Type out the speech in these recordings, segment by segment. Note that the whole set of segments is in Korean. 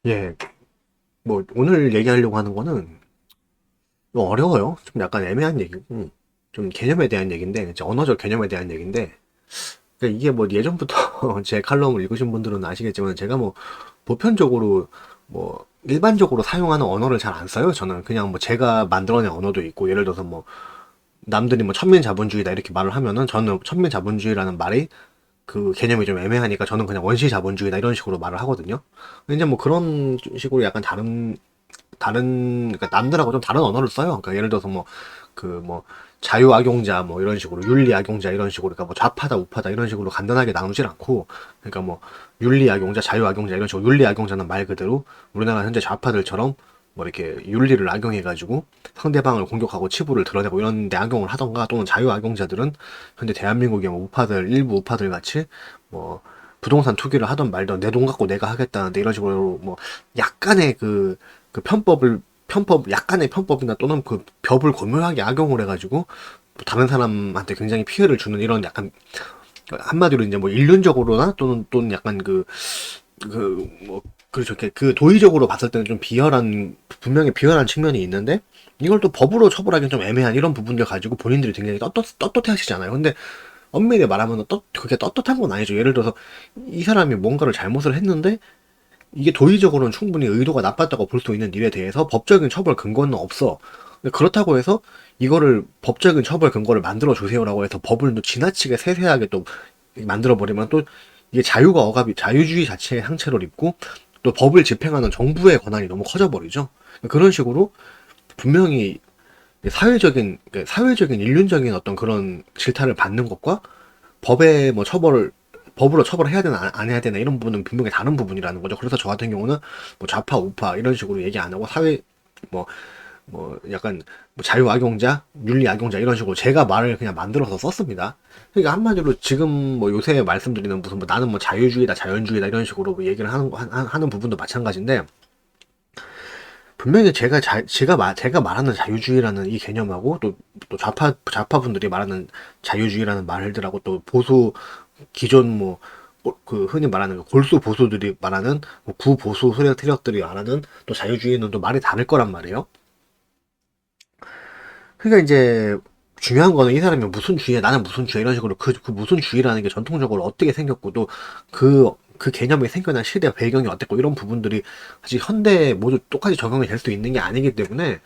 예, 뭐, 오늘 얘기하려고 하는 거는 좀 어려워요. 좀 약간 애매한 얘기고, 좀 개념에 대한 얘기인데, 이제 언어적 개념에 대한 얘기인데, 그러니까 이게 뭐 예전부터 제 칼럼을 읽으신 분들은 아시겠지만, 제가 뭐, 보편적으로, 뭐, 일반적으로 사용하는 언어를 잘 안 써요. 저는 그냥 뭐 제가 만들어낸 언어도 있고, 예를 들어서 뭐, 남들이 뭐 천민자본주의다 이렇게 말을 하면은, 저는 천민자본주의라는 말이 그 개념이 좀 애매하니까 저는 그냥 원시자본주의다 이런 식으로 말을 하거든요. 이제 뭐 그런 식으로 약간 그러니까 남들하고 좀 다른 언어를 써요. 그러니까 예를 들어서 뭐, 뭐, 자유악용자, 뭐, 이런 식으로, 윤리악용자, 이런 식으로, 그러니까 뭐, 좌파다, 우파다, 이런 식으로 간단하게 나누질 않고, 그러니까 뭐, 윤리악용자, 자유악용자, 이런 식으로, 윤리악용자는 말 그대로, 우리나라 현재 좌파들처럼, 뭐, 이렇게, 윤리를 악용해가지고, 상대방을 공격하고 치부를 드러내고 이런 데 악용을 하던가, 또는 자유악용자들은, 현재 대한민국의 뭐, 우파들, 일부 우파들 같이, 뭐, 부동산 투기를 하던 말던 내 돈 갖고 내가 하겠다는데 이런 식으로 뭐 약간의 그 약간의 편법이나 또는 그 벽을 고묘하게 악용을 해가지고 다른 사람한테 굉장히 피해를 주는 이런 약간 한마디로 이제 뭐 일륜적으로나 또는 약간 뭐 그렇죠. 그 도의적으로 봤을 때는 좀 분명히 비열한 측면이 있는데 이걸 또 법으로 처벌하기는 좀 애매한 이런 부분들 가지고 본인들이 굉장히 떳떳해 하시잖아요. 근데 엄밀히 말하면 그게 떳떳한 건 아니죠. 예를 들어서 이 사람이 뭔가를 잘못을 했는데 이게 도의적으로는 충분히 의도가 나빴다고 볼 수 있는 일에 대해서 법적인 처벌 근거는 없어. 그렇다고 해서 이거를 법적인 처벌 근거를 만들어 주세요라고 해서 법을 또 지나치게 세세하게 또 만들어 버리면 또 이게 자유주의 자체의 상체를 입고 또 법을 집행하는 정부의 권한이 너무 커져 버리죠. 그런 식으로 분명히 사회적인 인륜적인 어떤 그런 질타를 받는 것과 법에 뭐 법으로 처벌해야 되나 안 해야 되나 이런 부분은 분명히 다른 부분이라는 거죠. 그래서 저 같은 경우는 뭐 좌파 우파 이런 식으로 얘기 안 하고 뭐 약간 뭐 자유악용자 윤리악용자 이런 식으로 제가 말을 그냥 만들어서 썼습니다. 그러니까 한마디로 지금 뭐 요새 말씀드리는 무슨 뭐 나는 뭐 자유주의다 자연주의다 이런 식으로 뭐 얘기를 하는 부분도 마찬가지인데 분명히 제가 말하는 자유주의라는 이 개념하고 또 좌파분들이 말하는 자유주의라는 말들하고 또 기존 뭐, 그 흔히 말하는 그 골수 보수들이 말하는 뭐 구보수 세력들이 말하는 또 자유주의는 또 말이 다를 거란 말이에요. 그러니까 이제 중요한 거는 이 사람이 무슨 주의야, 나는 무슨 주의야 이런 식으로 그 무슨 주의라는 게 전통적으로 어떻게 생겼고 또 그 개념이 생겨난 시대 배경이 어땠고 이런 부분들이 사실 현대에 모두 똑같이 적용이 될 수 있는 게 아니기 때문에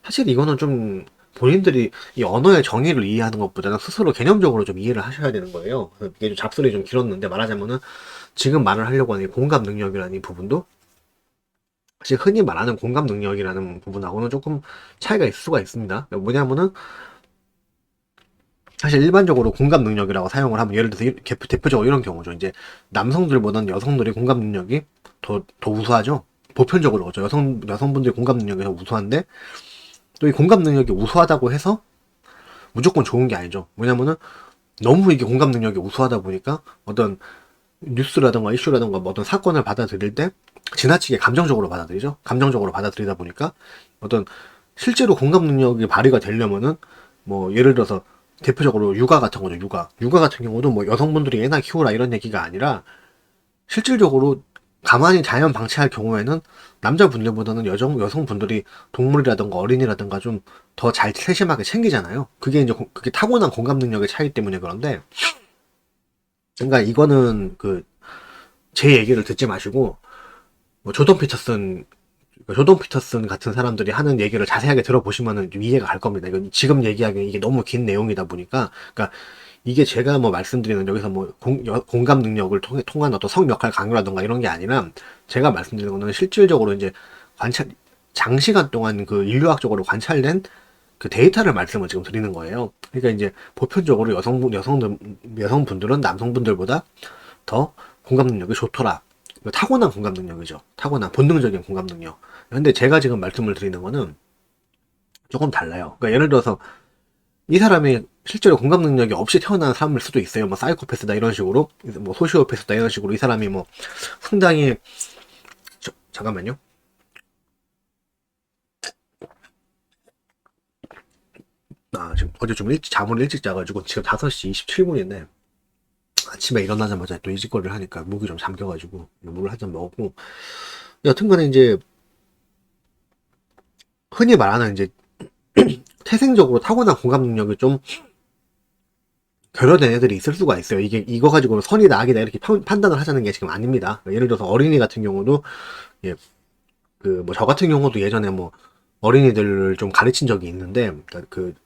사실 이거는 좀 본인들이 이 언어의 정의를 이해하는 것보다는 스스로 개념적으로 좀 이해를 하셔야 되는 거예요. 이게 좀 잡설이 좀 길었는데 말하자면은 지금 말을 하려고 하는 이 공감 능력이라는 이 부분도 사실 흔히 말하는 공감 능력이라는 부분하고는 조금 차이가 있을 수가 있습니다. 뭐냐면은 사실 일반적으로 공감 능력이라고 사용을 하면 예를 들어서 대표적으로 이런 경우죠. 이제 남성들보다는 여성들이 공감 능력이 더 우수하죠. 보편적으로 그렇죠. 여성분들이 공감 능력이 더 우수한데 또 이 공감 능력이 우수하다고 해서 무조건 좋은 게 아니죠. 왜냐면은 너무 이게 공감 능력이 우수하다 보니까 어떤 뉴스라든가 이슈라든가 뭐 어떤 사건을 받아들일 때 지나치게 감정적으로 받아들이죠. 감정적으로 받아들이다 보니까 어떤 실제로 공감 능력이 발휘가 되려면은 뭐 예를 들어서 대표적으로 육아 같은 거죠. 육아 같은 경우도 뭐 여성분들이 애나 키우라 이런 얘기가 아니라 실질적으로 가만히 자연 방치할 경우에는 남자분들보다는 여성분들이 동물이라든가 어린이라든가 좀 더 잘 세심하게 챙기잖아요. 그게 타고난 공감 능력의 차이 때문에 그런데 그러니까 이거는 제 얘기를 듣지 마시고 뭐 조던 피터슨 같은 사람들이 하는 얘기를 자세하게 들어보시면은 좀 이해가 갈 겁니다. 이건 지금 얘기하기엔 이게 너무 긴 내용이다 보니까 그러니까 이게 제가 뭐 말씀드리는 여기서 뭐 공감 능력을 통한 어떤 성 역할 강요라든가 이런 게 아니라 제가 말씀드리는 거는 실질적으로 이제 관찰 장시간 동안 그 인류학적으로 관찰된 그 데이터를 말씀을 지금 드리는 거예요. 그러니까 이제 보편적으로 여성분들은 남성분들보다 더 공감 능력이 좋더라. 타고난 공감 능력이죠. 타고난 본능적인 공감 능력. 근데 제가 지금 말씀을 드리는 거는 조금 달라요. 그러니까 예를 들어서 이 사람이 실제로 공감 능력이 없이 태어난 사람일 수도 있어요. 뭐 사이코패스다 이런 식으로, 뭐 소시오패스다 이런 식으로 이 사람이 뭐 상당히 잠깐만요. 지금 어제 좀 잠을 일찍 자가지고 지금 5시 27분인데 아침에 일어나자마자 또 이 짓거리를 하니까 목이 좀 잠겨가지고 물을 한 잔 먹었고 여튼간에 이제 흔히 말하는 이제 태생적으로 타고난 공감 능력이 좀 결여된 애들이 있을 수가 있어요. 이게 이거 가지고 선이다 악이다 이렇게 판단을 하자는 게 지금 아닙니다. 그러니까 예를 들어서 어린이 같은 경우도 예, 그 뭐 저 같은 경우도 예전에 뭐 어린이들을 좀 가르친 적이 있는데 그러니까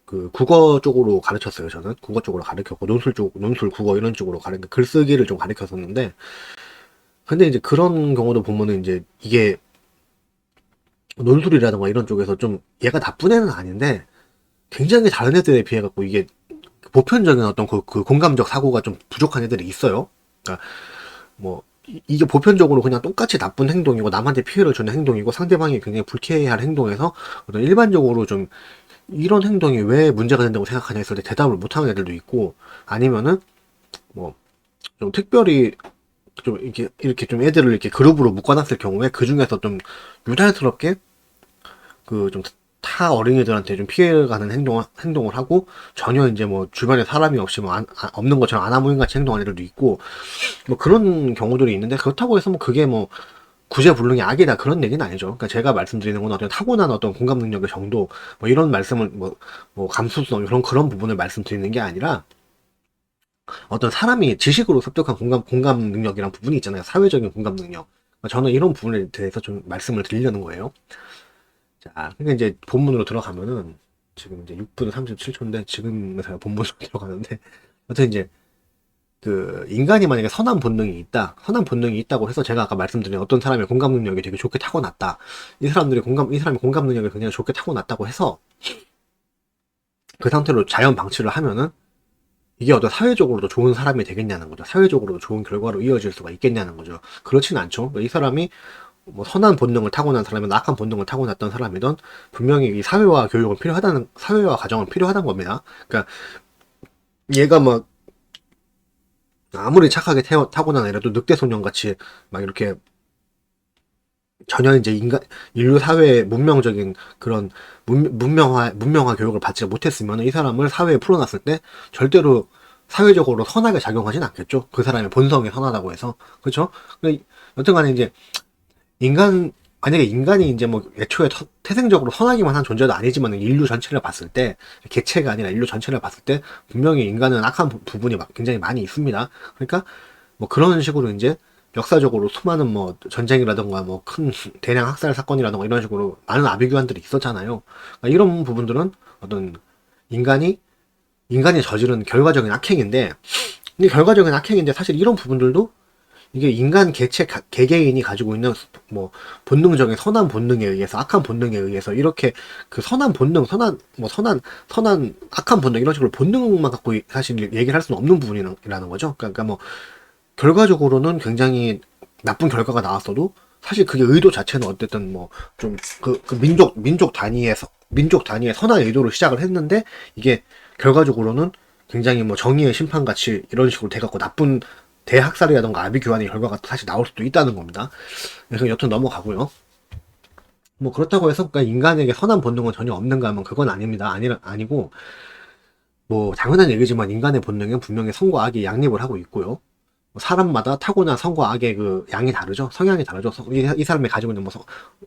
그 국어 쪽으로 가르쳤어요. 저는 국어 쪽으로 가르쳤고 논술 국어 이런 쪽으로 글쓰기를 좀 가르쳤었는데 근데 이제 그런 경우도 보면은 이제 이게 논술이라든가 이런 쪽에서 좀 얘가 나쁜 애는 아닌데 굉장히 다른 애들에 비해 갖고 이게 보편적인 어떤 그 공감적 사고가 좀 부족한 애들이 있어요. 그러니까 뭐 이게 보편적으로 그냥 똑같이 나쁜 행동이고 남한테 피해를 주는 행동이고 상대방이 굉장히 불쾌해할 행동에서 어떤 일반적으로 좀 이런 행동이 왜 문제가 된다고 생각하냐 했을 때 대답을 못하는 애들도 있고 아니면은 뭐 좀 특별히 좀 이렇게 좀 애들을 이렇게 그룹으로 묶어놨을 경우에 그 중에서 좀 유달스럽게 그 좀 타 어린이들한테 좀 피해가는 행동을 하고 전혀 이제 뭐 주변에 사람이 없이 뭐 없는 것처럼 아나무인같이 행동하는 애들도 있고 뭐 그런 경우들이 있는데 그렇다고 해서 뭐 그게 뭐 구제불능의 악이다 그런 얘기는 아니죠. 그러니까 제가 말씀드리는 건 어떤 타고난 어떤 공감 능력의 정도 뭐 이런 말씀을 뭐 감수성 이런 그런 부분을 말씀드리는 게 아니라 어떤 사람이 지식으로 습득한 공감 능력이란 부분이 있잖아요. 사회적인 공감 능력. 그러니까 저는 이런 부분에 대해서 좀 말씀을 드리려는 거예요. 자, 그러니까 이제 본문으로 들어가면은 지금 이제 6분 37초인데 지금에서 본문으로 들어가는데 어쨌든 이제 그 인간이 만약에 선한 본능이 있다고 해서 제가 아까 말씀드린 어떤 사람의 공감 능력이 되게 좋게 타고났다. 이 사람이 공감 능력이 굉장히 좋게 타고났다고 해서 그 상태로 자연 방치를 하면은 이게 어떤 사회적으로도 좋은 사람이 되겠냐는 거죠. 사회적으로도 좋은 결과로 이어질 수가 있겠냐는 거죠. 그렇진 않죠. 이 사람이 뭐 선한 본능을 타고난 사람이든 악한 본능을 타고났던 사람이든 분명히 이 사회와 가정은 필요하다는 겁니다. 그러니까 얘가 막 아무리 착하게 타고난 애라도 늑대 소년같이 막 이렇게 전혀 이제 인류 사회의 문명적인 그런 문명화 교육을 받지 못했으면 이 사람을 사회에 풀어놨을 때 절대로 사회적으로 선하게 작용하진 않겠죠. 그 사람의 본성이 선하다고 해서. 그렇죠? 여튼간에 이제 만약에 인간이 이제 뭐 애초에 태생적으로 선하기만 한 존재도 아니지만 인류 전체를 봤을 때, 개체가 아니라 인류 전체를 봤을 때, 분명히 인간은 악한 부분이 굉장히 많이 있습니다. 그러니까, 뭐 그런 식으로 이제 역사적으로 수많은 뭐 전쟁이라던가 뭐 큰 대량 학살 사건이라던가 이런 식으로 많은 아비규환들이 있었잖아요. 그러니까 이런 부분들은 어떤 인간이, 인간이 저지른 결과적인 악행인데, 이 결과적인 악행인데 사실 이런 부분들도 이게 인간 개개인이 가지고 있는 뭐 본능적인 선한 본능에 의해서 악한 본능에 의해서 이렇게 그 선한 본능, 선한 악한 본능 이런 식으로 본능만 갖고 사실 얘기를 할 수는 없는 부분이라는 거죠. 그러니까 뭐 결과적으로는 굉장히 나쁜 결과가 나왔어도 사실 그게 의도 자체는 어쨌든 뭐 좀 그 민족 단위의 선한 의도로 시작을 했는데 이게 결과적으로는 굉장히 뭐 정의의 심판같이 이런 식으로 돼갖고 나쁜 대학살이라던가 아비규환의 결과가 사실 나올 수도 있다는 겁니다. 그래서 여튼 넘어가고요. 뭐 그렇다고 해서 그러니까 인간에게 선한 본능은 전혀 없는가 하면 그건 아닙니다. 아니고 뭐 당연한 얘기지만 인간의 본능은 분명히 선과 악이 양립을 하고 있고요. 뭐 사람마다 타고난 선과 악의 그 양이 다르죠. 성향이 다르죠. 이 사람이 가지고 있는 뭐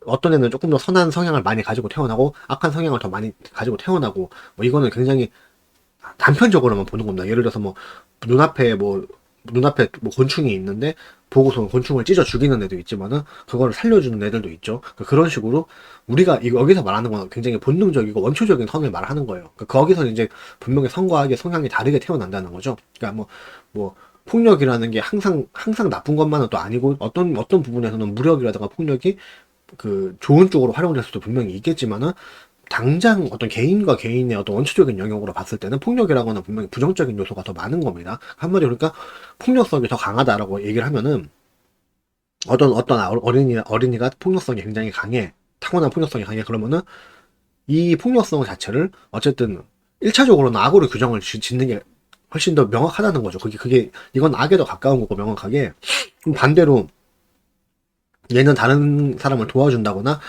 어떤 애는 조금 더 선한 성향을 많이 가지고 태어나고 악한 성향을 더 많이 가지고 태어나고 뭐 이거는 굉장히 단편적으로만 보는 겁니다. 예를 들어서 뭐 눈앞에 뭐 곤충이 있는데 보고서 곤충을 찢어 죽이는 애도 있지만은 그거를 살려주는 애들도 있죠. 그러니까 그런 식으로 우리가 여기서 말하는 건 굉장히 본능적이고 원초적인 선을 말하는 거예요. 그러니까 거기서 이제 분명히 선과 악의 성향이 다르게 태어난다는 거죠. 그러니까 뭐 폭력이라는 게 항상 나쁜 것만은 또 아니고 어떤 부분에서는 무력이라든가 폭력이 그 좋은 쪽으로 활용될 수도 분명히 있겠지만은 당장 어떤 개인과 개인의 어떤 원초적인 영역으로 봤을 때는 폭력이라고는 분명히 부정적인 요소가 더 많은 겁니다. 한마디로 그러니까 폭력성이 더 강하다라고 얘기를 하면은 어떤 어린이가 폭력성이 굉장히 강해. 타고난 폭력성이 강해. 그러면은 이 폭력성 자체를 어쨌든 1차적으로는 악으로 규정을 짓는 게 훨씬 더 명확하다는 거죠. 이건 악에 더 가까운 거고 명확하게. 반대로 얘는 다른 사람을 도와준다거나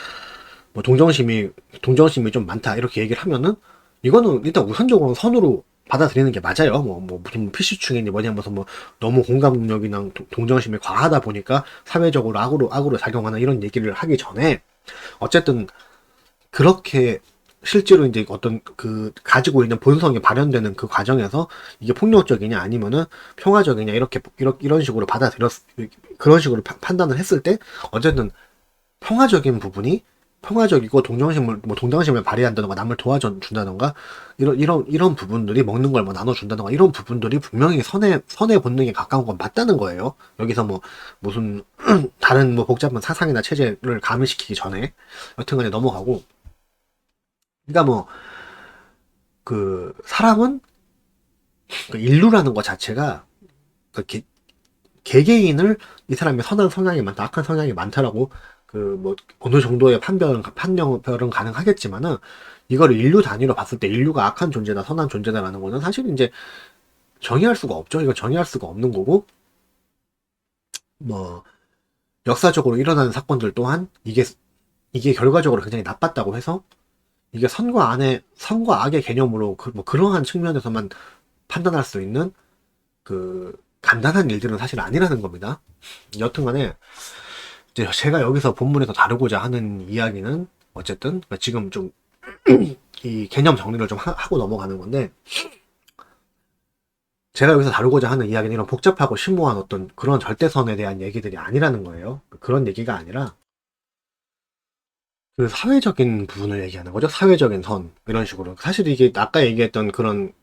뭐 동정심이 좀 많다 이렇게 얘기를 하면은 이거는 일단 우선적으로는 선으로 받아들이는 게 맞아요. 무슨 피시충이니 뭐냐, 무슨 너무 공감 능력이나 동정심이 과하다 보니까 사회적으로 악으로 작용하는 이런 얘기를 하기 전에, 어쨌든, 그렇게, 실제로 이제 어떤 가지고 있는 본성이 발현되는 그 과정에서 이게 폭력적이냐 아니면은 평화적이냐 이런 식으로 그런 식으로 판단을 했을 때, 어쨌든 평화적인 부분이 평화적이고 동정심을 발휘한다던가 남을 도와준다던가 이런 부분들이, 먹는 걸 나눠준다던가 이런 부분들이 분명히 선의 본능에 가까운 건 맞다는 거예요. 여기서 무슨 다른 복잡한 사상이나 체제를 가미시키기 전에 여튼간에 넘어가고, 그러니까 사람은, 인류라는 것 자체가 그 개개인을 이 사람이 선한 성향이 많다, 악한 성향이 많다라고 어느 정도의 판별은 가능하겠지만은, 이거를 인류 단위로 봤을 때 인류가 악한 존재다, 선한 존재다라는 거는 사실 이제 정의할 수가 없죠. 이거 정의할 수가 없는 거고, 뭐, 역사적으로 일어나는 사건들 또한 이게 결과적으로 굉장히 나빴다고 해서 이게 선과 악의 개념으로 그러한 측면에서만 판단할 수 있는 간단한 일들은 사실 아니라는 겁니다. 여튼간에 이제 제가 여기서 본문에서 다루고자 하는 이야기는, 어쨌든 지금 좀 이 개념 정리를 좀 하고 넘어가는 건데, 제가 여기서 다루고자 하는 이야기는 이런 복잡하고 심오한 어떤 그런 절대선에 대한 얘기들이 아니라는 거예요. 그런 얘기가 아니라 사회적인 부분을 얘기하는 거죠. 사회적인 선, 이런 식으로. 사실 이게 아까 얘기했던 그런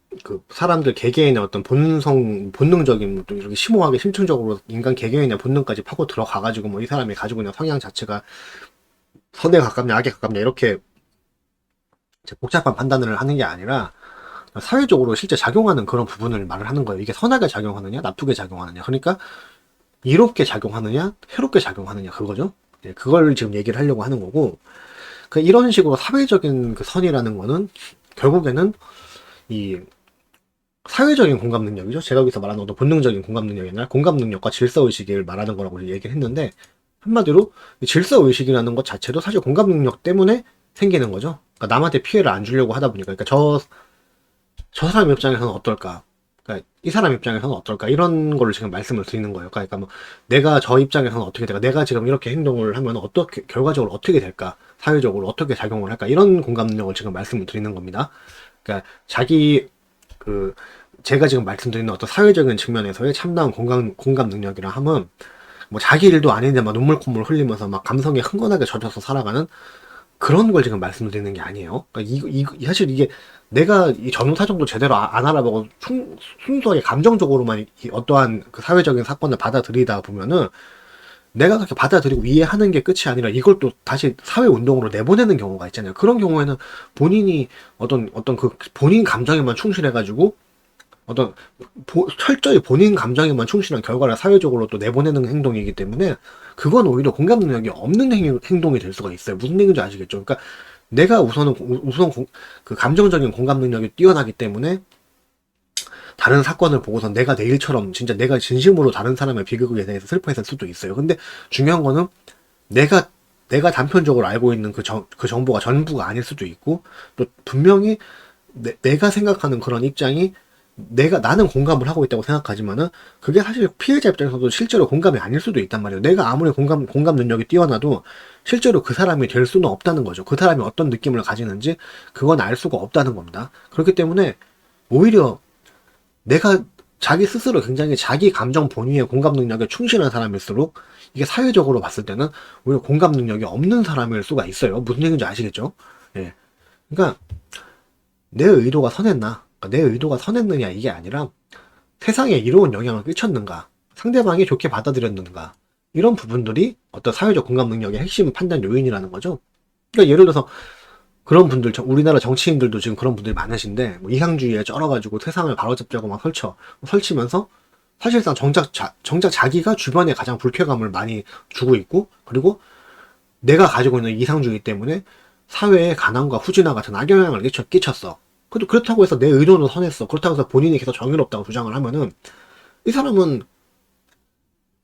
사람들 개개인의 어떤 본능적인, 또 이렇게 심오하게 심층적으로 인간 개개인의 본능까지 파고 들어가가지고 이 사람이 가지고 있는 성향 자체가 선에 가깝냐 악에 가깝냐 이렇게 복잡한 판단을 하는 게 아니라, 사회적으로 실제 작용하는 그런 부분을 말을 하는 거예요. 이게 선하게 작용하느냐 나쁘게 작용하느냐, 그러니까 이롭게 작용하느냐 해롭게 작용하느냐, 그거죠. 그걸 지금 얘기를 하려고 하는 거고, 이런 식으로 사회적인 선이라는 거는 결국에는 이 사회적인 공감 능력이죠. 제가 여기서 말하는 어떤 본능적인 공감 능력이 아니라 공감 능력과 질서 의식을 말하는 거라고 얘기를 했는데, 한마디로 질서 의식이라는 것 자체도 사실 공감 능력 때문에 생기는 거죠. 그러니까 남한테 피해를 안 주려고 하다 보니까, 그러니까 저 사람 입장에서는 어떨까? 그러니까 이 사람 입장에서는 어떨까? 이런 거를 지금 말씀을 드리는 거예요. 그러니까 내가 저 입장에서는 어떻게 될까? 내가 지금 이렇게 행동을 하면 결과적으로 어떻게 될까? 사회적으로 어떻게 작용을 할까? 이런 공감 능력을 지금 말씀을 드리는 겁니다. 그러니까 제가 지금 말씀드리는 어떤 사회적인 측면에서의 참다운 공감 능력이라 하면, 자기 일도 아닌데 눈물 콧물 흘리면서 감성에 흥건하게 젖어서 살아가는 그런 걸 지금 말씀드리는 게 아니에요. 그러니까 사실 이게 내가 이 전후사정도 제대로 안 알아보고 순수하게 감정적으로만 어떠한 사회적인 사건을 받아들이다 보면은, 내가 그렇게 받아들이고 이해하는 게 끝이 아니라 이걸 또 다시 사회 운동으로 내보내는 경우가 있잖아요. 그런 경우에는 본인이 어떤 본인 감정에만 충실해가지고 철저히 본인 감정에만 충실한 결과를 사회적으로 또 내보내는 행동이기 때문에, 그건 오히려 공감 능력이 없는 행동이 될 수가 있어요. 무슨 얘기인지 아시겠죠? 그러니까 내가 우선 감정적인 공감 능력이 뛰어나기 때문에 다른 사건을 보고서 내가 내 일처럼 진짜 내가 진심으로 다른 사람의 비극에 대해서 슬퍼했을 수도 있어요. 근데 중요한 거는 내가 단편적으로 알고 있는 그 정보가 전부가 아닐 수도 있고, 또 분명히 내가 생각하는 그런 입장이 나는 공감을 하고 있다고 생각하지만은, 그게 사실 피해자 입장에서도 실제로 공감이 아닐 수도 있단 말이에요. 내가 아무리 공감 능력이 뛰어나도 실제로 그 사람이 될 수는 없다는 거죠. 그 사람이 어떤 느낌을 가지는지 그건 알 수가 없다는 겁니다. 그렇기 때문에 오히려 내가 자기 스스로 굉장히 자기 감정 본위의 공감 능력에 충실한 사람일수록, 이게 사회적으로 봤을 때는 오히려 공감 능력이 없는 사람일 수가 있어요. 무슨 얘기인지 아시겠죠? 예. 그러니까 내 의도가 선했나? 내 의도가 선했느냐, 이게 아니라 세상에 이로운 영향을 끼쳤는가, 상대방이 좋게 받아들였는가, 이런 부분들이 어떤 사회적 공감 능력의 핵심 판단 요인이라는 거죠. 그러니까 예를 들어서 그런 분들, 우리나라 정치인들도 지금 그런 분들이 많으신데, 이상주의에 쩔어가지고 세상을 바로잡자고 설치면서 사실상 정작 자기가 주변에 가장 불쾌감을 많이 주고 있고, 그리고 내가 가지고 있는 이상주의 때문에 사회에 가난과 후진화 같은 악영향을 끼쳤어. 그렇다고 해서 내 의도는 선했어. 그렇다고 해서 본인이 계속 정의롭다고 주장을 하면은, 이 사람은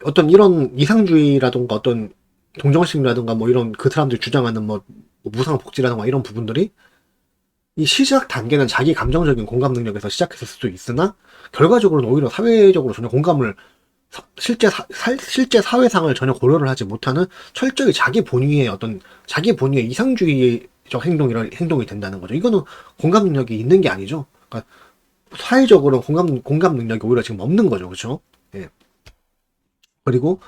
어떤 이런 이상주의라든가 어떤 동정심이라든가 이런 그 사람들이 주장하는 무상복지라든가 이런 부분들이 이 시작 단계는 자기 감정적인 공감 능력에서 시작했을 수도 있으나 결과적으로는 오히려 사회적으로 전혀 공감을 실제 사회상을 전혀 고려를 하지 못하는 철저히 자기 본위의 이상주의적 행동이 된다는 거죠. 이거는 공감 능력이 있는 게 아니죠. 그러니까 사회적으로 공감 능력이 오히려 지금 없는 거죠. 그렇죠? 예. 그리고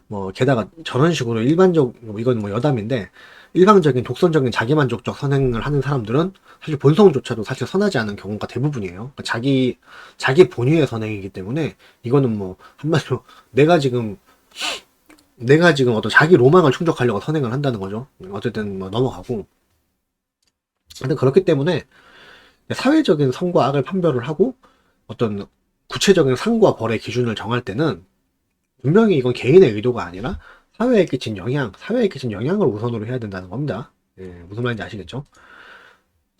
뭐 게다가 저런 식으로 이건 뭐 여담인데 일방적인 독선적인 자기만족적 선행을 하는 사람들은 사실 본성조차도 사실 선하지 않은 경우가 대부분이에요. 그러니까 자기 본위의 선행이기 때문에 이거는 뭐 한마디로 내가 지금 어떤 자기 로망을 충족하려고 선행을 한다는 거죠. 어쨌든 뭐 넘어가고. 근데 그렇기 때문에 사회적인 선과 악을 판별을 하고 어떤 구체적인 상과 벌의 기준을 정할 때는 분명히 이건 개인의 의도가 아니라 사회에 끼친 영향을 우선으로 해야 된다는 겁니다. 예, 무슨 말인지 아시겠죠?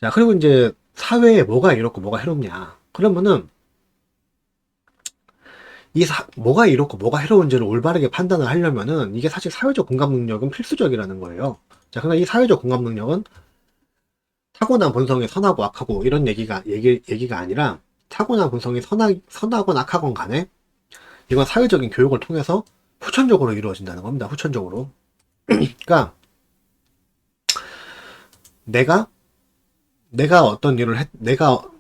자, 그리고 이제 사회에 뭐가 이렇고 뭐가 해롭냐. 그러면은 뭐가 이렇고 뭐가 해로운지를 올바르게 판단을 하려면은 이게 사실 사회적 공감 능력은 필수적이라는 거예요. 자, 그러나 이 사회적 공감 능력은 타고난 본성이 선하고 악하고 이런 얘기가 아니라 타고난 본성이 선하건 악하건 간에 이건 사회적인 교육을 통해서 후천적으로 이루어진다는 겁니다. 후천적으로. 그러니까 내가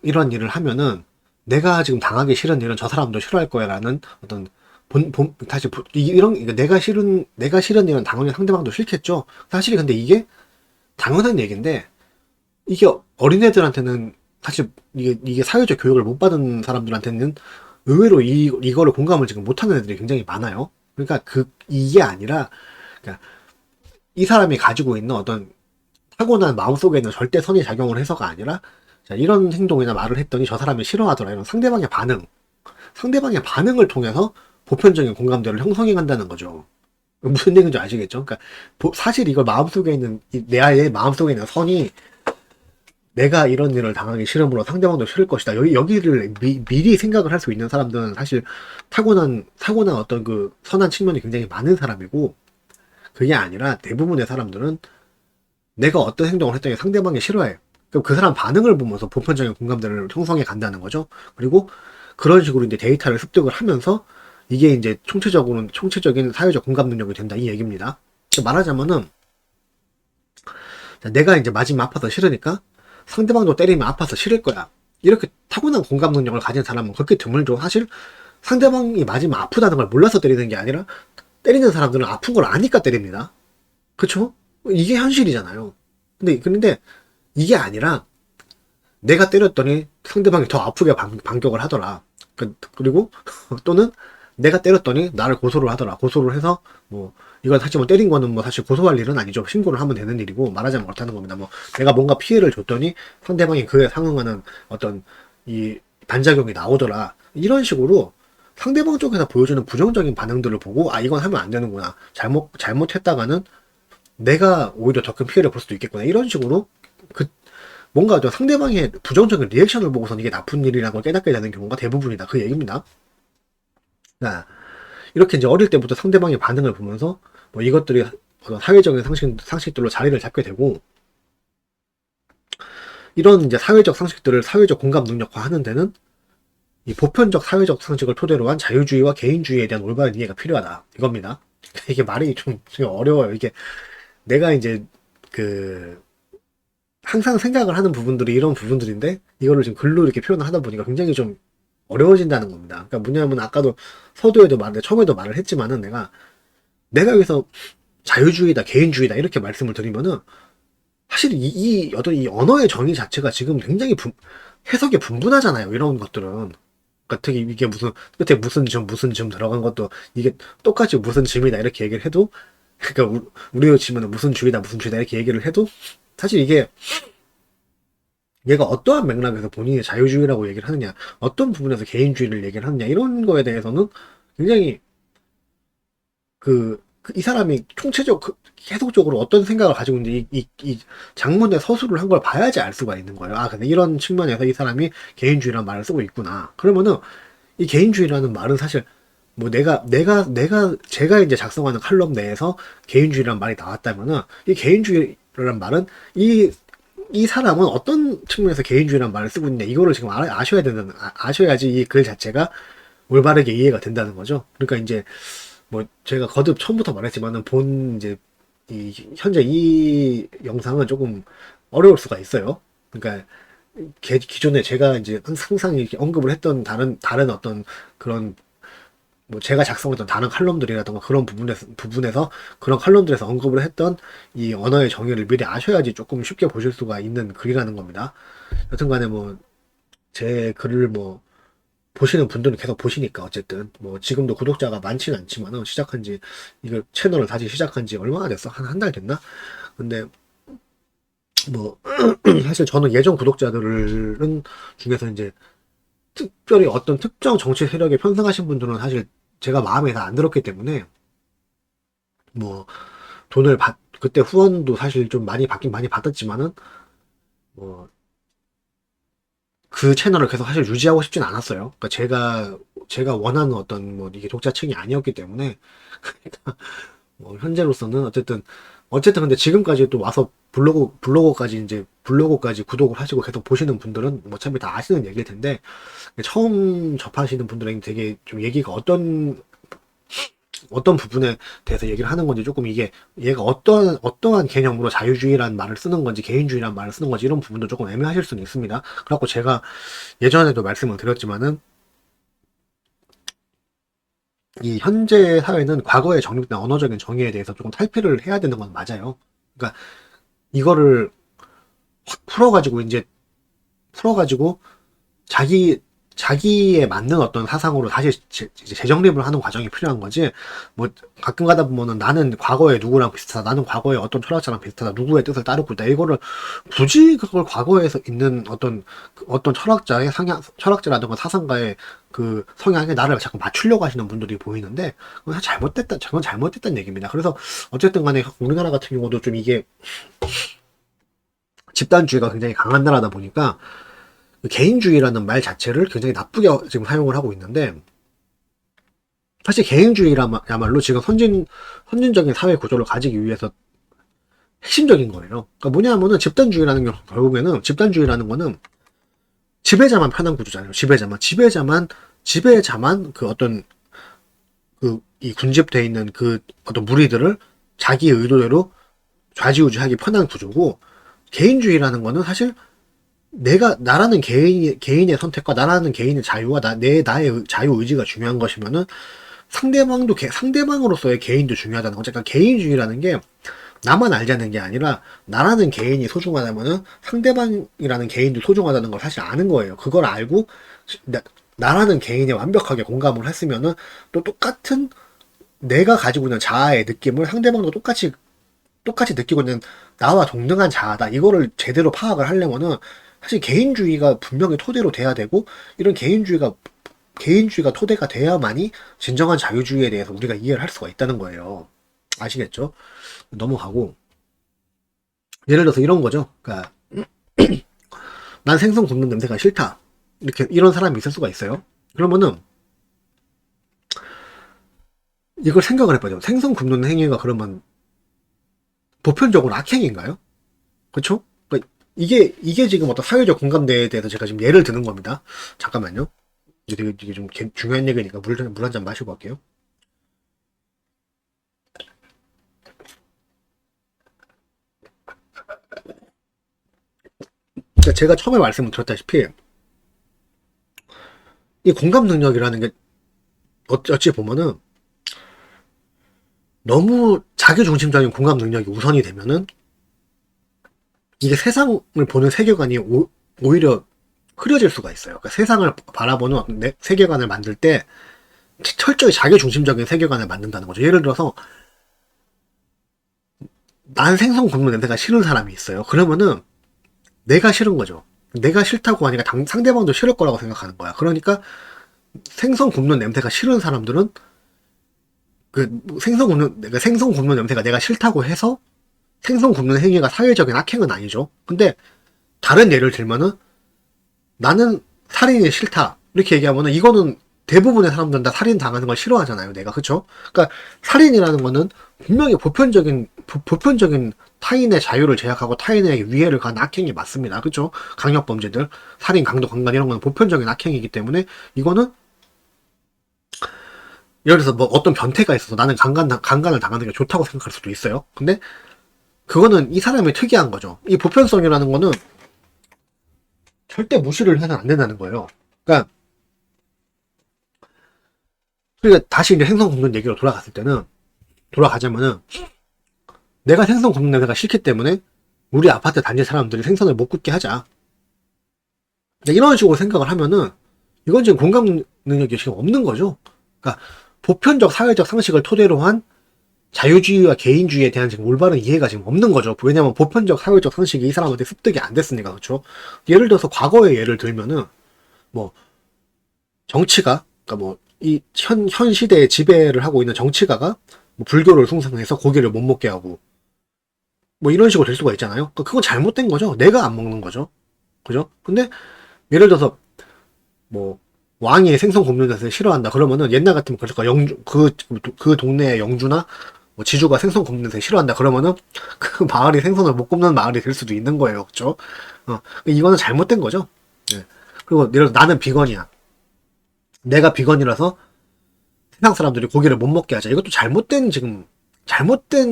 이런 일을 하면은 내가 지금 당하기 싫은 일은 저 사람도 싫어할 거야라는 어떤 그러니까 내가 싫은 일은 당연히 상대방도 싫겠죠. 사실 근데 이게 당연한 얘기인데 이게 어린애들한테는 사실 이게 사회적 교육을 못 받은 사람들한테는 의외로 이거를 공감을 지금 못하는 애들이 굉장히 많아요. 그러니까 이게 아니라 그러니까 이 사람이 가지고 있는 어떤 타고난 마음속에 있는 절대 선의 작용을 해서가 아니라 자, 이런 행동이나 말을 했더니 저 사람이 싫어하더라 이런 상대방의 반응을 통해서 보편적인 공감대를 형성해 간다는 거죠. 무슨 얘기인지 아시겠죠? 그러니까 사실 이걸 내 아이의 마음속에 있는 선이 내가 이런 일을 당하기 싫으므로 상대방도 싫을 것이다. 여기를 미리 생각을 할 수 있는 사람들은 사실 타고난 어떤 그 선한 측면이 굉장히 많은 사람이고, 그게 아니라 대부분의 사람들은 내가 어떤 행동을 했더니 상대방이 싫어해. 그럼 그 사람 반응을 보면서 보편적인 공감대를 형성해 간다는 거죠. 그리고 그런 식으로 이제 데이터를 습득을 하면서 이게 이제 총체적인 사회적 공감 능력이 된다 이 얘기입니다. 말하자면은 내가 이제 맞으면 아파서 싫으니까 상대방도 때리면 아파서 싫을 거야. 이렇게 타고난 공감 능력을 가진 사람은 그렇게 드물죠. 사실 상대방이 맞으면 아프다는 걸 몰라서 때리는 게 아니라 때리는 사람들은 아픈 걸 아니까 때립니다. 그쵸? 이게 현실이잖아요. 근데 이게 아니라 내가 때렸더니 상대방이 더 아프게 반격을 하더라. 그리고 또는 내가 때렸더니 나를 고소를 하더라. 고소를 해서 뭐 이건 사실 뭐 때린 거는 뭐 사실 고소할 일은 아니죠. 신고를 하면 되는 일이고 말하자면 그렇다는 겁니다. 뭐 내가 뭔가 피해를 줬더니 상대방이 그에 상응하는 어떤 이 반작용이 나오더라. 이런 식으로 상대방 쪽에서 보여주는 부정적인 반응들을 보고 아 이건 하면 안 되는구나. 잘못했다가는 내가 오히려 더 큰 피해를 볼 수도 있겠구나. 이런 식으로 뭔가 좀 상대방의 부정적인 리액션을 보고선 이게 나쁜 일이라는 걸 깨닫게 되는 경우가 대부분이다. 그 얘기입니다. 자, 이렇게 이제 어릴 때부터 상대방의 반응을 보면서 뭐 이것들이 사회적인 상식들로 자리를 잡게 되고, 이런 이제 사회적 상식들을 사회적 공감 능력화 하는 데는 이 보편적 사회적 상식을 토대로 한 자유주의와 개인주의에 대한 올바른 이해가 필요하다. 이겁니다. 이게 말이 좀 어려워요. 이게 내가 이제 항상 생각을 하는 부분들이 이런 부분들인데 이거를 지금 글로 이렇게 표현을 하다 보니까 굉장히 좀 어려워진다는 겁니다. 그러니까 뭐냐면 아까도 처음에도 말을 했지만은 내가 여기서 자유주의다, 개인주의다 이렇게 말씀을 드리면은 사실 어떤 이 언어의 정의 자체가 지금 굉장히 해석이 분분하잖아요. 이런 것들은. 그러니까 특히 이게 끝에 무슨 점 들어간 것도 이게 똑같이 무슨 점이다 이렇게 얘기를 해도, 그러니까 우리로 치면 무슨 주의다 이렇게 얘기를 해도 사실 이게 얘가 어떠한 맥락에서 본인이 자유주의라고 얘기를 하느냐, 어떤 부분에서 개인주의를 얘기를 하느냐, 이런 거에 대해서는 굉장히 이 사람이 계속적으로 어떤 생각을 가지고 있는지 이 장문의 서술을 한 걸 봐야지 알 수가 있는 거예요. 아, 근데 이런 측면에서 이 사람이 개인주의라는 말을 쓰고 있구나. 그러면은 이 개인주의라는 말은 사실 뭐 제가 이제 작성하는 칼럼 내에서 개인주의라는 말이 나왔다면은 이 개인주의라는 말은 이 이 사람은 어떤 측면에서 개인주의란 말을 쓰고 있냐, 이거를 지금 아셔야지 이 글 자체가 올바르게 이해가 된다는 거죠. 그러니까 이제 뭐 제가 거듭 처음부터 말했지만은 이제 현재 이 영상은 조금 어려울 수가 있어요. 그러니까 기존에 제가 이제 항상 이렇게 언급을 했던 다른 어떤 그런 뭐 제가 작성했던 다른 칼럼들이라던가 그런 부분에서 그런 칼럼들에서 언급을 했던 이 언어의 정의를 미리 아셔야지 조금 쉽게 보실 수가 있는 글이라는 겁니다. 여튼간에 뭐 제 글을 뭐 보시는 분들은 계속 보시니까 어쨌든 뭐 지금도 구독자가 많지는 않지만은 이거 채널을 다시 시작한 지 얼마나 됐어? 한 달 됐나? 근데 뭐 사실 저는 예전 구독자들은 중에서 이제 특별히 어떤 특정 정치 세력에 편승하신 분들은 사실 제가 마음에 다 안 들었기 때문에 뭐 그때 후원도 사실 좀 많이 받긴 많이 받았지만은 뭐 그 채널을 계속 사실 유지하고 싶진 않았어요. 그러니까 제가 원하는 어떤 뭐 이게 독자층이 아니었기 때문에 뭐 현재로서는 어쨌든 근데 지금까지 또 와서 블로그까지 구독을 하시고 계속 보시는 분들은 뭐 어차피 다 아시는 얘기일 텐데 처음 접하시는 분들에게 되게 좀 얘기가 어떤 부분에 대해서 얘기를 하는 건지 조금 얘가 어떠한 개념으로 자유주의라는 말을 쓰는 건지 개인주의라는 말을 쓰는 건지 이런 부분도 조금 애매하실 수는 있습니다. 그래갖고 제가 예전에도 말씀을 드렸지만은 이 현재 사회는 과거에 정립된 언어적인 정의에 대해서 조금 탈피를 해야 되는 건 맞아요. 그러니까 이거를 확 풀어가지고 자기에 맞는 어떤 사상으로 다시 재정립을 하는 과정이 필요한 거지. 뭐 가끔 가다 보면은 나는 과거에 누구랑 비슷하다, 나는 과거에 어떤 철학자랑 비슷하다, 누구의 뜻을 따르고 있다, 이거를 굳이 그걸 과거에서 있는 어떤 철학자라든가 사상가의 그 성향에 나를 자꾸 맞추려고 하시는 분들이 보이는데 그건 잘못됐다는 얘기입니다. 그래서 어쨌든 간에 우리나라 같은 경우도 좀 이게 집단주의가 굉장히 강한 나라다 보니까 개인주의라는 말 자체를 굉장히 나쁘게 지금 사용을 하고 있는데, 사실 개인주의야말로 지금 선진적인 사회 구조를 가지기 위해서 핵심적인 거예요. 그러니까 뭐냐면은 집단주의라는 거는 지배자만 편한 구조잖아요. 지배자만 그 어떤 이 군집되어 있는 그 어떤 무리들을 자기 의도대로 좌지우지하기 편한 구조고, 개인주의라는 거는 사실 나라는 개인의 선택과 나라는 개인의 자유와 나의 자유 의지가 중요한 것이면은 상대방으로서의 개인도 중요하다는 거죠. 그러니까 개인주의라는 게 나만 알자는 게 아니라 나라는 개인이 소중하다면은 상대방이라는 개인도 소중하다는 걸 사실 아는 거예요. 그걸 알고 나라는 개인에 완벽하게 공감을 했으면은 또 똑같은 내가 가지고 있는 자아의 느낌을 상대방도 똑같이 느끼고 있는 나와 동등한 자아다, 이거를 제대로 파악을 하려면은 사실 개인주의가 분명히 토대로 돼야 되고, 이런 개인주의가 토대가 돼야만이 진정한 자유주의에 대해서 우리가 이해를 할 수가 있다는 거예요. 아시겠죠? 넘어가고, 예를 들어서 이런 거죠. 그러니까 난 생선 굽는 냄새가 싫다, 이런 사람이 있을 수가 있어요. 그러면은 이걸 생각을 해봐요. 생선 굽는 행위가 그러면 보편적으로 악행인가요? 그렇죠? 그러니까 이게 지금 어떤 사회적 공감대에 대해서 제가 지금 예를 드는 겁니다. 잠깐만요. 이게 좀 중요한 얘기니까 물 한 잔 마시고 갈게요. 그러니까 제가 처음에 말씀을 드렸다시피 이 공감 능력이라는 게 어찌 보면은 너무 자기중심적인 공감 능력이 우선이 되면은 이게 세상을 보는 세계관이 오히려 흐려질 수가 있어요. 그러니까 세상을 바라보는 어떤 세계관을 만들 때 철저히 자기중심적인 세계관을 만든다는 거죠. 예를 들어서 난 생선 굽는 냄새가 싫은 사람이 있어요. 그러면은 내가 싫은 거죠. 내가 싫다고 하니까 상대방도 싫을 거라고 생각하는 거야. 그러니까 생선 굽는 냄새가 싫은 사람들은 생선 굽는 냄새가 내가 싫다고 해서 생선 굽는 행위가 사회적인 악행은 아니죠. 근데 다른 예를 들면은 나는 살인이 싫다, 이렇게 얘기하면은 이거는 대부분의 사람들은 다 살인 당하는 걸 싫어하잖아요, 내가. 그쵸? 그러니까 살인이라는 거는 분명히 보편적인 보편적인 타인의 자유를 제약하고 타인에게 위해를 가한 악행이 맞습니다. 그렇죠? 강력범죄들, 살인, 강도, 강간 이런 건 보편적인 악행이기 때문에 이거는 예를 들어서 뭐 어떤 변태가 있어서 나는 강간을 당하는 게 좋다고 생각할 수도 있어요. 근데 그거는 이 사람이 특이한 거죠. 이 보편성이라는 거는 절대 무시를 해서는 안 된다는 거예요. 그러니까 다시 이제 생선 굽는 얘기로 돌아가자면은 내가 생선 굽는 냄새가 싫기 때문에 우리 아파트 단지 사람들이 생선을 못 굽게 하자. 이런 식으로 생각을 하면은 이건 지금 공감 능력이 지금 없는 거죠. 그러니까 보편적 사회적 상식을 토대로 한 자유주의와 개인주의에 대한 지금 올바른 이해가 지금 없는 거죠. 왜냐면 보편적 사회적 상식이 이 사람한테 습득이 안 됐으니까. 그렇죠. 예를 들어서 과거의 예를 들면은 뭐 정치가, 그러니까 뭐 이 현 시대에 지배를 하고 있는 정치가가 뭐 불교를 숭상해서 고기를 못 먹게 하고 뭐 이런 식으로 될 수가 있잖아요. 그러니까 그건 잘못된 거죠. 내가 안 먹는 거죠. 그죠? 근데 예를 들어서 뭐 왕이 생선 굽는 데서 싫어한다 그러면은 옛날 같으면 그럴까, 영주 그 동네의 영주나 뭐 지주가 생선 굽는 데서 싫어한다 그러면은 그 마을이 생선을 못 굽는 마을이 될 수도 있는 거예요. 그죠? 이거는 잘못된 거죠. 예. 그리고 예를 들어 나는 비건이야. 내가 비건이라서 세상 사람들이 고기를 못 먹게 하자. 이것도 잘못된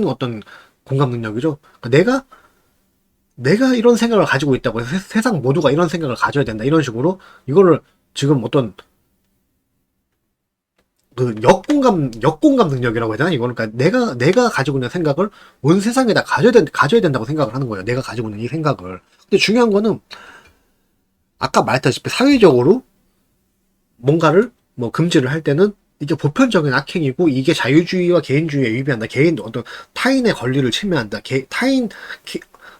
어떤 공감 능력이죠. 그러니까 내가 이런 생각을 가지고 있다고 해서 세상 모두가 이런 생각을 가져야 된다. 이런 식으로 이거를 지금 어떤 그 역공감 능력이라고 해야 되나? 이거는 그러니까 내가 가지고 있는 생각을 온 세상에다 가져야 된다고 생각을 하는 거예요. 내가 가지고 있는 이 생각을. 근데 중요한 거는 아까 말했다시피 사회적으로 뭔가를 뭐 금지를 할 때는 이게 보편적인 악행이고 이게 자유주의와 개인주의에 위배한다. 어떤 타인의 권리를 침해한다.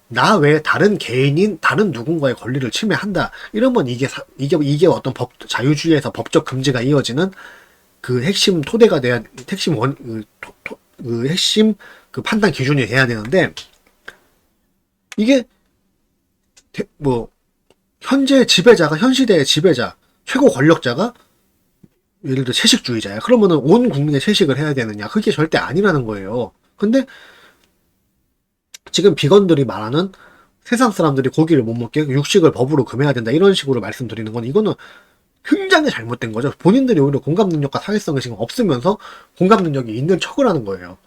나 외에 다른 개인인 다른 누군가의 권리를 침해한다. 이러면 이게 어떤 자유주의에서 법적 금지가 이어지는 그 핵심 토대가 돼야, 핵심 핵심 그 판단 기준이 돼야 되는데, 이게 뭐 현 시대의 지배자, 최고 권력자가 예를 들어 채식주의자야. 그러면은 온 국민의 채식을 해야 되느냐? 그게 절대 아니라는 거예요. 근데 지금 비건들이 말하는 세상 사람들이 고기를 못 먹게 육식을 법으로 금해야 된다. 이런 식으로 말씀드리는 건 이거는 굉장히 잘못된 거죠. 본인들이 오히려 공감 능력과 사회성이 지금 없으면서 공감 능력이 있는 척을 하는 거예요.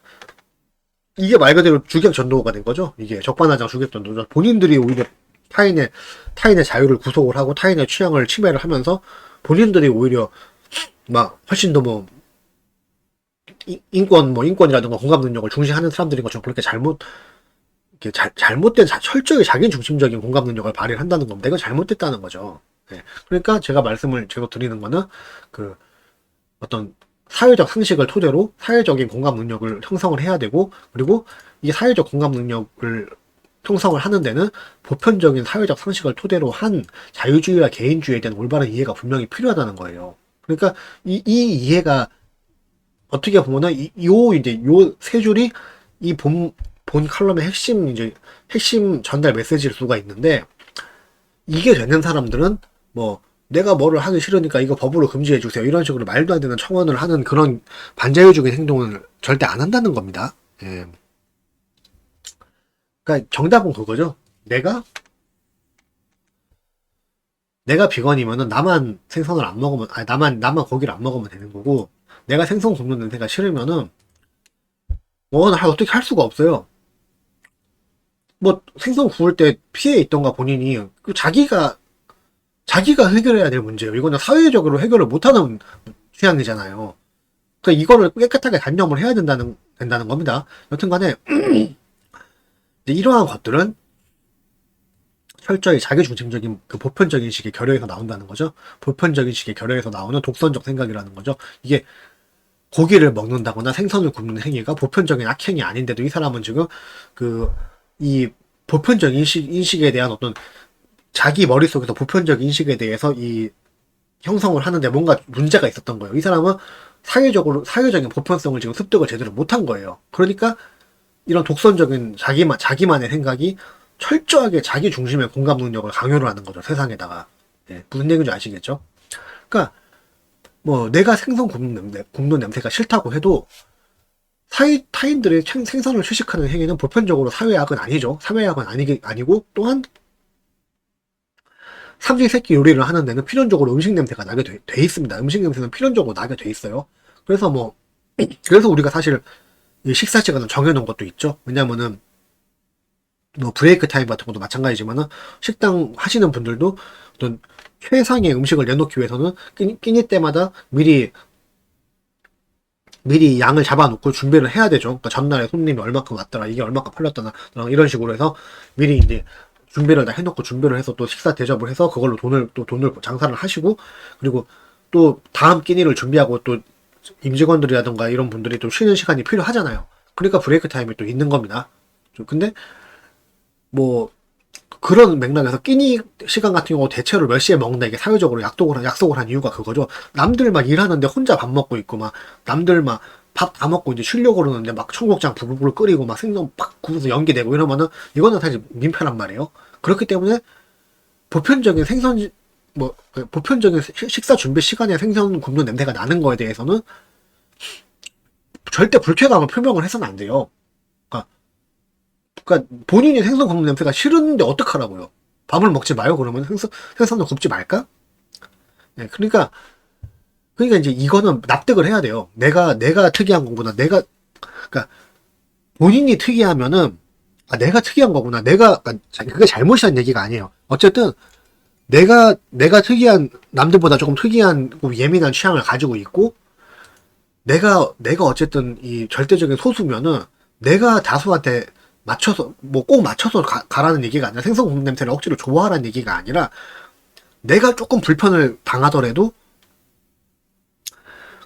이게 말 그대로 주객전도가 된 거죠. 이게 적반하장 주객전도죠. 본인들이 오히려 타인의 자유를 구속을 하고 타인의 취향을 침해를 하면서 본인들이 오히려 막 훨씬 더 뭐 인권이라든가 공감 능력을 중시하는 사람들인 것처럼 그렇게 잘못된 철저히 자기 중심적인 공감 능력을 발휘를 한다는 겁니다. 이거 잘못됐다는 거죠. 네. 그러니까 제가 말씀을 계속 드리는 거는 그 어떤 사회적 상식을 토대로 사회적인 공감 능력을 형성을 해야 되고, 그리고 이 사회적 공감 능력을 형성을 하는 데는 보편적인 사회적 상식을 토대로 한 자유주의와 개인주의에 대한 올바른 이해가 분명히 필요하다는 거예요. 그러니까 이 이해가 어떻게 보면은 요 세 줄이 이 본 칼럼의 핵심 전달 메시지일 수가 있는데, 이게 되는 사람들은 뭐 내가 뭐를 하기 싫으니까 이거 법으로 금지해 주세요 이런 식으로 말도 안 되는 청원을 하는 그런 반자유적인 행동을 절대 안 한다는 겁니다. 예. 그러니까 정답은 그거죠. 내가 비건이면은 나만 생선을 안 먹으면, 아니 나만 고기를 안 먹으면 되는 거고, 내가 생선 굽는 냄새가 싫으면은 어떻게 할 수가 없어요. 뭐 생선 구울 때 피해 있던가 본인이 자기가 해결해야 될 문제예요. 이거는 사회적으로 해결을 못하는 취향이잖아요. 그러니까 이거를 깨끗하게 단념을 해야 된다는 겁니다. 여튼간에 이러한 것들은 철저히 자기중심적인 그 보편적인 식의 결여에서 나온다는 거죠. 보편적인 식의 결여에서 나오는 독선적 생각이라는 거죠. 이게 고기를 먹는다거나 생선을 굽는 행위가 보편적인 악행이 아닌데도 이 사람은 지금 이 보편적 인식에 대한 어떤 자기 머릿속에서 보편적 인식에 대해서 이 형성을 하는데 뭔가 문제가 있었던 거예요. 이 사람은 사회적인 보편성을 지금 습득을 제대로 못한 거예요. 그러니까 이런 독선적인 자기만의 생각이 철저하게 자기 중심의 공감 능력을 강요를 하는 거죠. 세상에다가. 네, 무슨 얘기인지 아시겠죠? 그러니까 뭐 내가 생선 굽는 냄새가 싫다고 해도 타인들의 생선을 취식하는 행위는 보편적으로 사회악은 아니죠. 사회악은 아니고, 또한 삼시세끼 요리를 하는 데는 필연적으로 음식 냄새가 나게 돼 있습니다. 음식 냄새는 필연적으로 나게 돼 있어요. 그래서 그래서 우리가 사실 이 식사 시간을 정해놓은 것도 있죠. 왜냐면은, 뭐, 브레이크 타임 같은 것도 마찬가지지만은, 식당 하시는 분들도 어떤 최상의 음식을 내놓기 위해서는 끼니 때마다 미리 양을 잡아놓고 준비를 해야 되죠. 그러니까 전날에 손님이 얼마큼 왔더라, 이게 얼마큼 팔렸더라, 이런 식으로 해서 미리 이제 준비를 다 해놓고 준비를 해서 또 식사 대접을 해서 그걸로 돈을 장사를 하시고, 그리고 또 다음 끼니를 준비하고 또 임직원들이라던가 이런 분들이 또 쉬는 시간이 필요하잖아요. 그러니까 브레이크 타임이 또 있는 겁니다. 근데 뭐 그런 맥락에서 끼니 시간 같은 경우 대체로 몇 시에 먹는다, 이게 사회적으로 약속을 한 이유가 그거죠. 남들 막 일하는데 혼자 밥 먹고 있고, 막 남들 막 밥 다 먹고 이제 쉬려고 그러는데 막 청국장 부글부글 끓이고 막 생선 팍 구워서 연기 내고 이러면은 이거는 사실 민폐란 말이에요. 그렇기 때문에 보편적인 보편적인 식사 준비 시간에 생선 굽는 냄새가 나는 거에 대해서는 절대 불쾌감을 표명을 해서는 안 돼요. 그러니까 본인이 생선 굽는 냄새가 싫은데 어떡하라고요? 밥을 먹지 마요. 그러면 생선을 굽지 말까? 네, 그러니까 이제 이거는 납득을 해야 돼요. 내가 특이한 거구나. 그러니까 본인이 특이하면은, 내가 특이한 거구나. 그러니까 그게 잘못이란 얘기가 아니에요. 어쨌든 내가 남들보다 조금 특이한 예민한 취향을 가지고 있고, 내가 어쨌든 이 절대적인 소수면은 내가 다수한테 맞춰서, 꼭 맞춰서 가라는 얘기가 아니라, 생선 굽는 냄새를 억지로 좋아하라는 얘기가 아니라, 내가 조금 불편을 당하더라도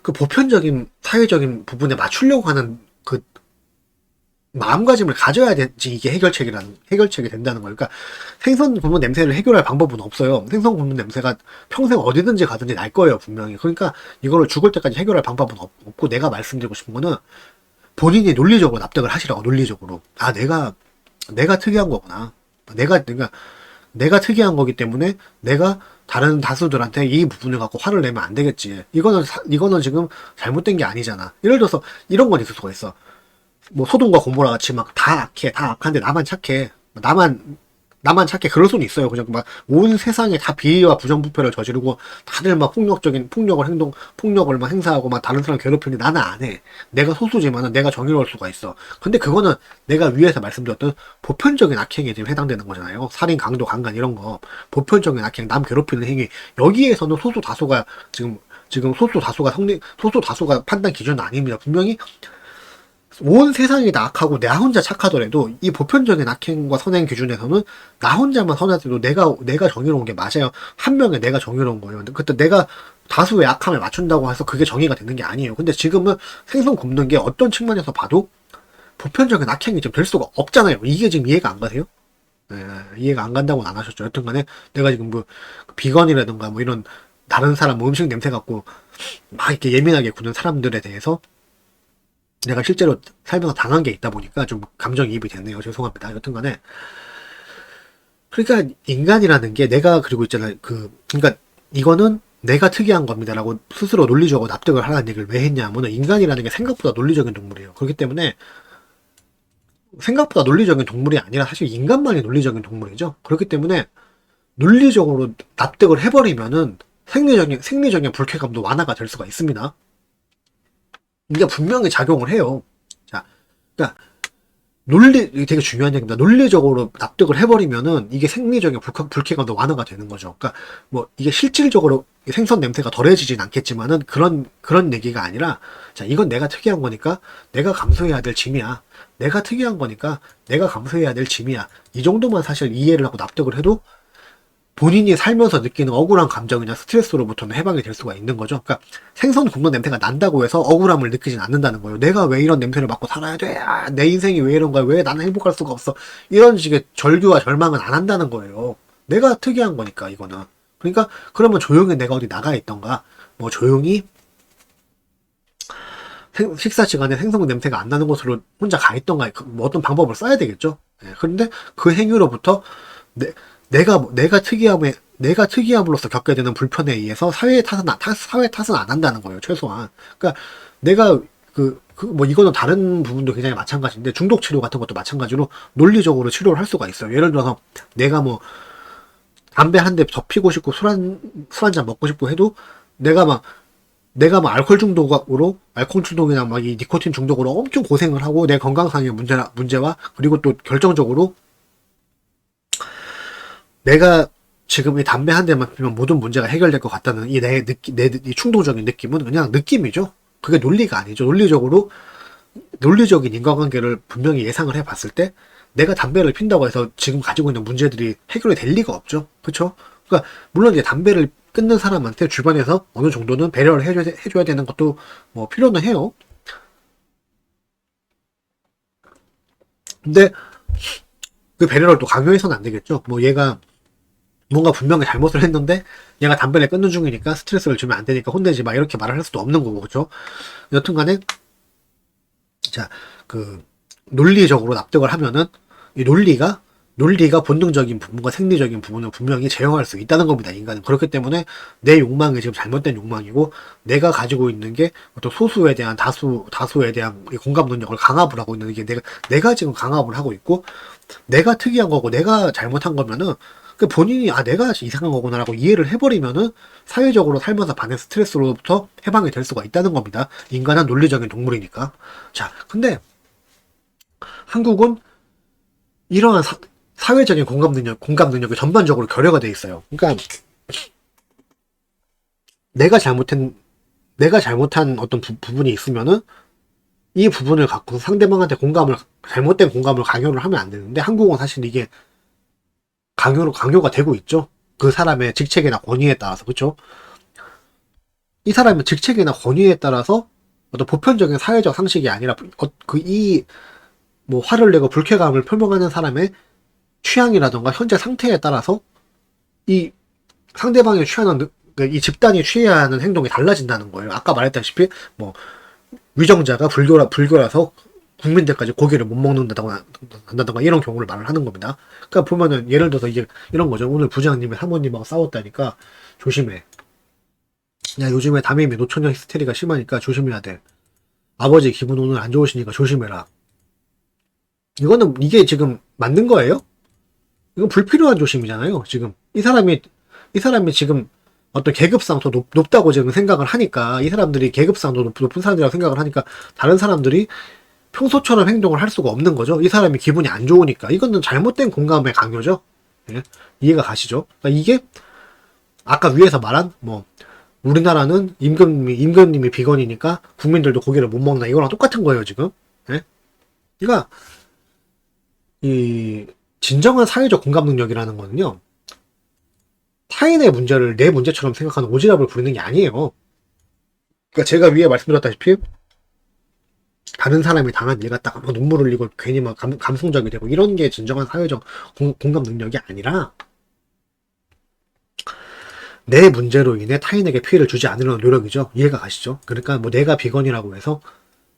그 보편적인 사회적인 부분에 맞추려고 하는 그 마음가짐을 가져야 되지, 이게 해결책이 된다는 거예요. 그러니까 생선 굽는 냄새를 해결할 방법은 없어요. 생선 굽는 냄새가 평생 어디든지 가든지 날 거예요, 분명히. 그러니까 이거를 죽을 때까지 해결할 방법은 없고, 내가 말씀드리고 싶은 거는 본인이 논리적으로 납득을 하시라고. 논리적으로 내가 특이한 거구나. 내가 특이한 거기 때문에 내가 다른 다수들한테 이 부분을 갖고 화를 내면 안 되겠지. 이거는 지금 잘못된 게 아니잖아. 예를 들어서 이런 건 있을 수가 있어. 뭐 소돔과 고모라 같이 막 다 악한데 나만 착해. 나만 착해. 그럴 수는 있어요. 그냥 막 온 세상에 다 비리와 부정부패를 저지르고 다들 막 폭력을 막 행사하고 막 다른 사람 괴롭히는데 나는 안 해. 내가 소수지만은 내가 정의로울 수가 있어. 근데 그거는 내가 위에서 말씀드렸던 보편적인 악행에 지금 해당되는 거잖아요. 살인, 강도, 강간 이런 거. 보편적인 악행, 남 괴롭히는 행위. 여기에서는 소수 다수가 소수 다수가 판단 기준은 아닙니다. 분명히 온 세상이 다 악하고 나 혼자 착하더라도 이 보편적인 악행과 선행 기준에서는 나 혼자만 선하더라도 내가 정의로운 게 맞아요. 한 명의 내가 정의로운 거예요. 근데 그때 내가 다수의 악함을 맞춘다고 해서 그게 정의가 되는 게 아니에요. 근데 지금은 생선 굽는 게 어떤 측면에서 봐도 보편적인 악행이 좀 될 수가 없잖아요. 이게 지금 이해가 안 가세요? 네, 이해가 안 간다고는 안 하셨죠. 여튼 간에 내가 지금 비건이라든가 이런 다른 사람 음식 냄새 갖고 막 이렇게 예민하게 구는 사람들에 대해서 내가 실제로 살면서 당한 게 있다 보니까 좀 감정이입이 됐네요. 죄송합니다. 여튼 간에. 그러니까 인간이라는 게 그리고 있잖아요. 그러니까 이거는 내가 특이한 겁니다라고 스스로 논리적으로 납득을 하라는 얘기를 왜 했냐면은, 인간이라는 게 생각보다 논리적인 동물이에요. 그렇기 때문에 생각보다 논리적인 동물이 아니라 사실 인간만이 논리적인 동물이죠. 그렇기 때문에 논리적으로 납득을 해버리면은 생리적인 불쾌감도 완화가 될 수가 있습니다. 이게 분명히 작용을 해요. 자, 그러니까 이게 되게 중요한 얘기입니다. 논리적으로 납득을 해버리면은 이게 생리적인 불쾌감도 완화가 되는 거죠. 그러니까 이게 실질적으로 생선 냄새가 덜해지진 않겠지만은 그런 얘기가 아니라, 자, 이건 내가 특이한 거니까 내가 감수해야 될 짐이야. 내가 특이한 거니까 내가 감수해야 될 짐이야. 이 정도만 사실 이해를 하고 납득을 해도 본인이 살면서 느끼는 억울한 감정이나 스트레스로부터는 해방이 될 수가 있는 거죠. 그러니까 생선 굽는 냄새가 난다고 해서 억울함을 느끼진 않는다는 거예요. 내가 왜 이런 냄새를 맡고 살아야 돼? 내 인생이 왜 이런 거야? 왜 나는 행복할 수가 없어? 이런 식의 절규와 절망은 안 한다는 거예요. 내가 특이한 거니까, 이거는. 그러니까 그러면 조용히 내가 어디 나가 있던가, 조용히 식사 시간에 생선 냄새가 안 나는 곳으로 혼자 가 있던가, 어떤 방법을 써야 되겠죠. 그런데 그 행위로부터 내가 특이함으로써 겪게 되는 불편에 의해서 사회 탓은 안 한다는 거예요, 최소한. 그러니까 내가 뭐 이거는 다른 부분도 굉장히 마찬가지인데 중독 치료 같은 것도 마찬가지로 논리적으로 치료를 할 수가 있어요. 예를 들어서 내가 뭐 담배 한 대 더 피고 싶고 술 한 잔 먹고 싶고 해도 내가 막 알코올 중독으로 알코올 중독이나 막 이 니코틴 중독으로 엄청 고생을 하고 내 건강상의 문제와 그리고 또 결정적으로 내가 지금 이 담배 한 대만 피면 모든 문제가 해결될 것 같다는 이 충동적인 느낌은 그냥 느낌이죠. 그게 논리가 아니죠. 논리적인 인과관계를 분명히 예상을 해봤을 때 내가 담배를 핀다고 해서 지금 가지고 있는 문제들이 해결이 될 리가 없죠. 그쵸? 그러니까 물론 이제 담배를 끊는 사람한테 주변에서 어느 정도는 배려를 해줘야 되는 것도 뭐 필요는 해요. 근데 그 배려를 또 강요해서는 안 되겠죠. 뭐 얘가 뭔가 분명히 잘못을 했는데 얘가 담배를 끊는 중이니까 스트레스를 주면 안 되니까 혼내지 마 이렇게 말을 할 수도 없는 거고 그렇죠. 여튼간에 자 그 논리적으로 납득을 하면은 이 논리가 본능적인 부분과 생리적인 부분을 분명히 제어할 수 있다는 겁니다. 인간은 그렇기 때문에 내 욕망이 지금 잘못된 욕망이고 내가 가지고 있는 게 어떤 소수에 대한 다수에 대한 공감 능력을 강압을 하고 있는 게 내가 지금 강압을 하고 있고 내가 특이한 거고 내가 잘못한 거면은 그 본인이 내가 이상한 거구나라고 이해를 해버리면은 사회적으로 살면서 받는 스트레스로부터 해방이 될 수가 있다는 겁니다. 인간은 논리적인 동물이니까. 자, 근데 한국은 이러한 사회적인 공감 능력이 전반적으로 결여가 돼 있어요. 그러니까 내가 잘못한 어떤 부분이 있으면은 이 부분을 갖고 상대방한테 잘못된 공감을 강요를 하면 안 되는데 한국은 사실 이게 강요가 되고 있죠. 그 사람의 직책이나 권위에 따라서, 그렇죠? 이 사람의 직책이나 권위에 따라서 어떤 보편적인 사회적 상식이 아니라 뭐 화를 내고 불쾌감을 표명하는 사람의 취향이라던가 현재 상태에 따라서 이 상대방이 취하는 이 집단이 취해야 하는 행동이 달라진다는 거예요. 아까 말했다시피 뭐 위정자가 불교라서 국민들까지 고기를 못 먹는다던가 이런 경우를 말을 하는 겁니다. 그러니까 보면은 예를 들어서 이게 이런 거죠. 오늘 부장님이 사모님하고 싸웠다니까 조심해. 야 요즘에 담임이 노처녀 히스테리가 심하니까 조심해야 돼. 아버지 기분 오늘 안 좋으시니까 조심해라. 이게 지금 맞는 거예요? 이건 불필요한 조심이잖아요. 지금 이 사람이 지금 어떤 계급상 더 높다고 지금 생각을 하니까 이 사람들이 계급상 더 높은 사람이라고 생각을 하니까 다른 사람들이 평소처럼 행동을 할 수가 없는 거죠. 이 사람이 기분이 안 좋으니까. 이거는 잘못된 공감의 강요죠. 예? 이해가 가시죠? 그러니까 이게 아까 위에서 말한 뭐 우리나라는 임금님이 비건이니까 국민들도 고기를 못 먹나 이거랑 똑같은 거예요 지금. 예? 그러니까 이 진정한 사회적 공감 능력이라는 거는요. 타인의 문제를 내 문제처럼 생각하는 오지랖을 부리는 게 아니에요. 그러니까 제가 위에 말씀드렸다시피 다른 사람이 당한 일 갖다가 막 눈물 흘리고 괜히 막 감성적이 되고 이런 게 진정한 사회적 공감 능력이 아니라 내 문제로 인해 타인에게 피해를 주지 않으려는 노력이죠. 이해가 가시죠? 그러니까 뭐 내가 비건이라고 해서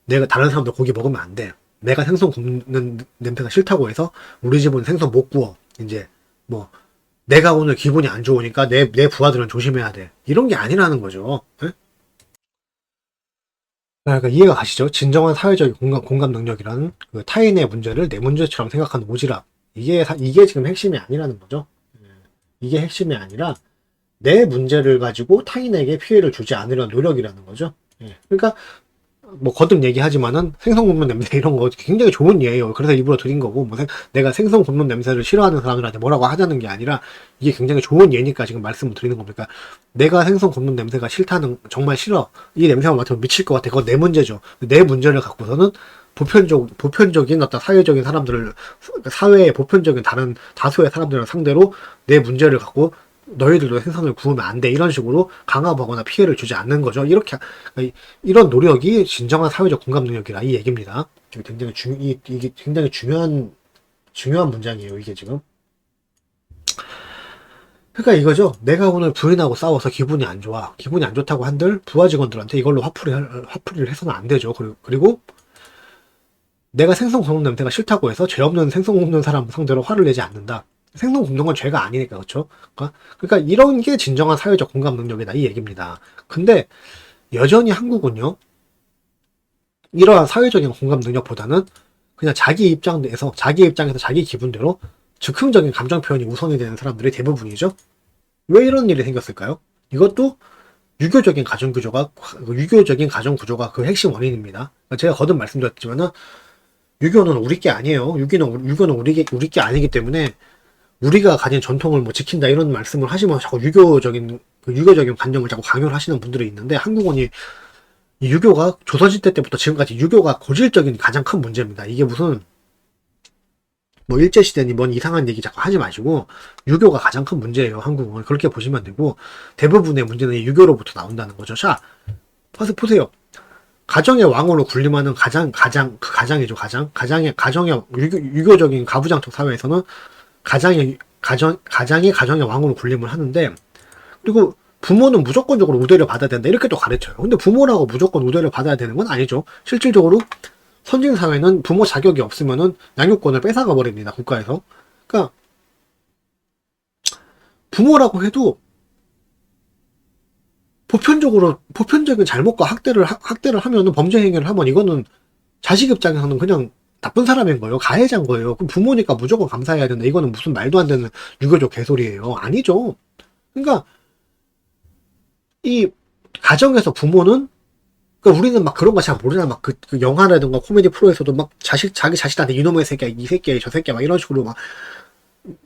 내가 다른 사람들 고기 먹으면 안 돼. 내가 생선 굽는 냄새가 싫다고 해서 우리 집은 생선 못 구워. 이제 뭐 내가 오늘 기분이 안 좋으니까 내 부하들은 조심해야 돼. 이런 게 아니라는 거죠. 네? 그러니까 이해가 가시죠? 진정한 사회적 공감 능력이라는 그 타인의 문제를 내 문제처럼 생각하는 오지랖. 이게 지금 핵심이 아니라는 거죠. 이게 핵심이 아니라 내 문제를 가지고 타인에게 피해를 주지 않으려는 노력이라는 거죠. 그러니까 뭐 거듭 얘기하지만은 생선 굽는 냄새 이런 거 굉장히 좋은 예예요. 그래서 일부러 드린 거고 뭐 내가 생선 굽는 냄새를 싫어하는 사람들한테 뭐라고 하자는 게 아니라 이게 굉장히 좋은 예니까 지금 말씀을 드리는 겁니다. 내가 생선 굽는 냄새가 싫다는 정말 싫어. 이 냄새만 맡으면 미칠 것 같아. 그건 내 문제죠. 내 문제를 갖고서는 보편적인 어떤 사회적인 사람들을 사회의 보편적인 다른 다수의 사람들을 상대로 내 문제를 갖고 너희들도 생선을 구우면 안 돼. 이런 식으로 강압하거나 피해를 주지 않는 거죠. 이런 노력이 진정한 사회적 공감 능력이라 이 얘기입니다. 이게 굉장히 중요한 문장이에요. 이게 지금. 그러니까 이거죠. 내가 오늘 부인하고 싸워서 기분이 안 좋아. 기분이 안 좋다고 한들 부하 직원들한테 이걸로 화풀이를 해서는 안 되죠. 그리고 내가 생선 굽는 냄새가 싫다고 해서 죄 없는 생선 굽는 사람 상대로 화를 내지 않는다. 생선 굽는 건 죄가 아니니까, 그렇죠? 그러니까 이런 게 진정한 사회적 공감 능력이다 이 얘기입니다. 근데 여전히 한국은요, 이러한 사회적인 공감 능력보다는 그냥 자기 입장에서 자기 기분대로 즉흥적인 감정 표현이 우선이 되는 사람들이 대부분이죠. 왜 이런 일이 생겼을까요? 이것도 유교적인 가정 구조가 그 핵심 원인입니다. 제가 거듭 말씀드렸지만은 유교는 우리 게 아니에요. 유교는 우리 게 아니기 때문에 우리가 가진 전통을 뭐 지킨다 이런 말씀을 하시면 자꾸 유교적인 관념을 자꾸 강요를 하시는 분들이 있는데, 한국은이 이 유교가 조선시대 때부터 지금까지 유교가 고질적인 가장 큰 문제입니다. 이게 무슨 뭐 일제시대니 뭔 이상한 얘기 자꾸 하지 마시고, 유교가 가장 큰 문제예요. 한국은 그렇게 보시면 되고, 대부분의 문제는 이 유교로부터 나온다는 거죠. 자, 보세요. 가정의 왕으로 군림하는 가장이죠. 가정의 유교적인 가부장적 사회에서는 가장의 왕으로 군림을 하는데, 그리고 부모는 무조건적으로 우대를 받아야 된다 이렇게 또 가르쳐요. 근데 부모라고 무조건 우대를 받아야 되는 건 아니죠. 실질적으로 선진 사회는 부모 자격이 없으면은 양육권을 뺏어가 버립니다, 국가에서. 그러니까 부모라고 해도 보편적인 잘못과 학대를 하면은, 범죄 행위를 하면, 이거는 자식 입장에서는 그냥 나쁜 사람인 거예요. 가해자인 거예요. 그럼 부모니까 무조건 감사해야 된다. 이거는 무슨 말도 안 되는 유교적 개소리예요. 아니죠. 그러니까 이 가정에서 부모는, 그러니까 우리는 막 그런 거 잘 모르잖아. 막 그 영화라든가 코미디 프로에서도 막 자기 자식한테 이놈의 새끼야, 이 새끼야, 저 새끼야, 막 이런 식으로 막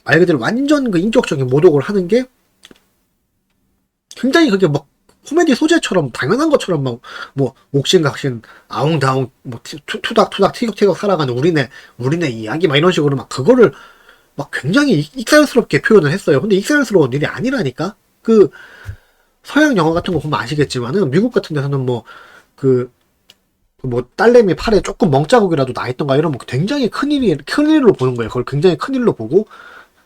말 그대로 완전 그 인격적인 모독을 하는 게 굉장히, 그게 막 코미디 소재처럼 당연한 것처럼 막 뭐 옥신각신 아웅다웅 뭐 투닥투닥 티격태격 살아가는 우리네 이야기 막 이런 식으로 막 그거를 막 굉장히 익살스럽게 표현을 했어요. 근데 익살스러운 일이 아니라니까. 그 서양 영화 같은 거 보면 아시겠지만은, 미국 같은 데서는 뭐 딸내미 팔에 조금 멍자국이라도 나 있던가 이러면 굉장히 큰일로 보는 거예요. 그걸 굉장히 큰일로 보고,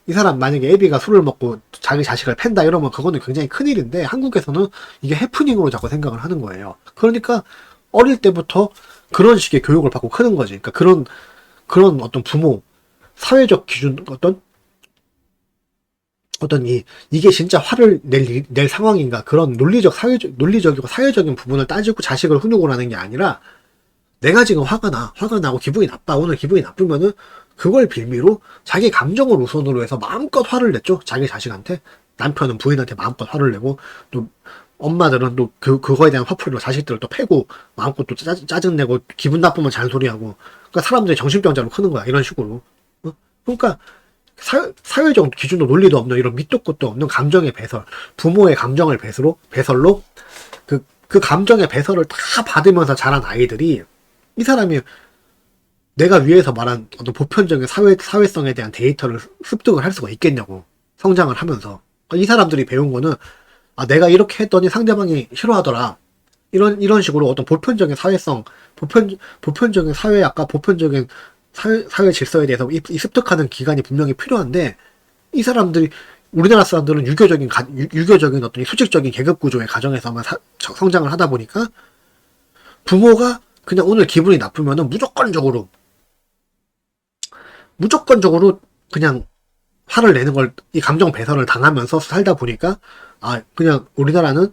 이 사람 만약에 애비가 술을 먹고 자기 자식을 팬다 이러면 그거는 굉장히 큰일인데, 한국에서는 이게 해프닝으로 자꾸 생각을 하는 거예요. 그러니까 어릴 때부터 그런 식의 교육을 받고 크는 거지. 그러니까 그런 어떤 부모, 사회적 기준, 이게 진짜 화를 낼 상황인가, 그런 논리적이고 사회적인 부분을 따지고 자식을 훈육을 하는 게 아니라, 내가 지금 화가 나고 기분이 나빠. 오늘 기분이 나쁘면은 그걸 빌미로 자기 감정을 우선으로 해서 마음껏 화를 냈죠. 자기 자식한테. 남편은 부인한테 마음껏 화를 내고, 또 엄마들은 또 그거에 대한 화풀이로 자식들을 또 패고, 마음껏 또 짜증내고, 기분 나쁘면 잔소리하고. 그러니까 사람들이 정신병자로 크는 거야. 이런 식으로. 그러니까 사회적 기준도 논리도 없는, 이런 밑도 끝도 없는 감정의 배설, 부모의 감정을 배설로 그 감정의 배설을 다 받으면서 자란 아이들이, 이 사람이 내가 위에서 말한 어떤 보편적인 사회성에 대한 데이터를 습득을 할 수가 있겠냐고, 성장을 하면서. 그러니까 이 사람들이 배운 거는, 아, 내가 이렇게 했더니 상대방이 싫어하더라. 이런 식으로 어떤 보편적인 사회성, 보편적인 사회학과, 보편적인 사회 질서에 대해서 이 습득하는 기간이 분명히 필요한데, 이 사람들이, 우리나라 사람들은 유교적인 어떤 수직적인 계급 구조의 가정에서만 성장을 하다 보니까, 부모가 그냥 오늘 기분이 나쁘면은 무조건적으로 그냥 화를 내는 걸, 이 감정 배설을 당하면서 살다 보니까, 아, 그냥 우리나라는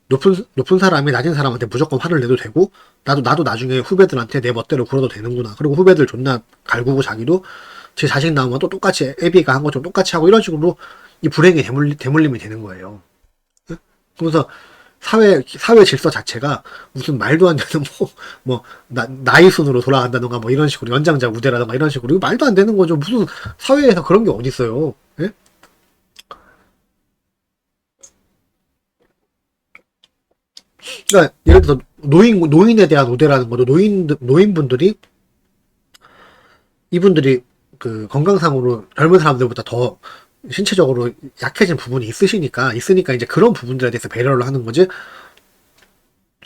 높은 사람이 낮은 사람한테 무조건 화를 내도 되고, 나도 나중에 후배들한테 내 멋대로 굴어도 되는구나. 그리고 후배들 존나 갈구고, 자기도 제 자식 나오면 또 똑같이, 애비가 한 것처럼 똑같이 하고, 이런 식으로 이 불행의 대물림이 되는 거예요. 그러면서 사회 질서 자체가 무슨 말도 안 되는 나이 순으로 돌아간다던가 뭐 이런 식으로, 연장자 우대라던가 이런 식으로, 이거 말도 안 되는 거죠. 무슨 사회에서 그런 게 어디 있어요? 예? 그러니까 예를 들어서 노인에 대한 우대라는 것도, 노인분들이, 이분들이 그 건강상으로 젊은 사람들보다 더 신체적으로 약해진 부분이 있으니까 이제 그런 부분들에 대해서 배려를 하는 거지.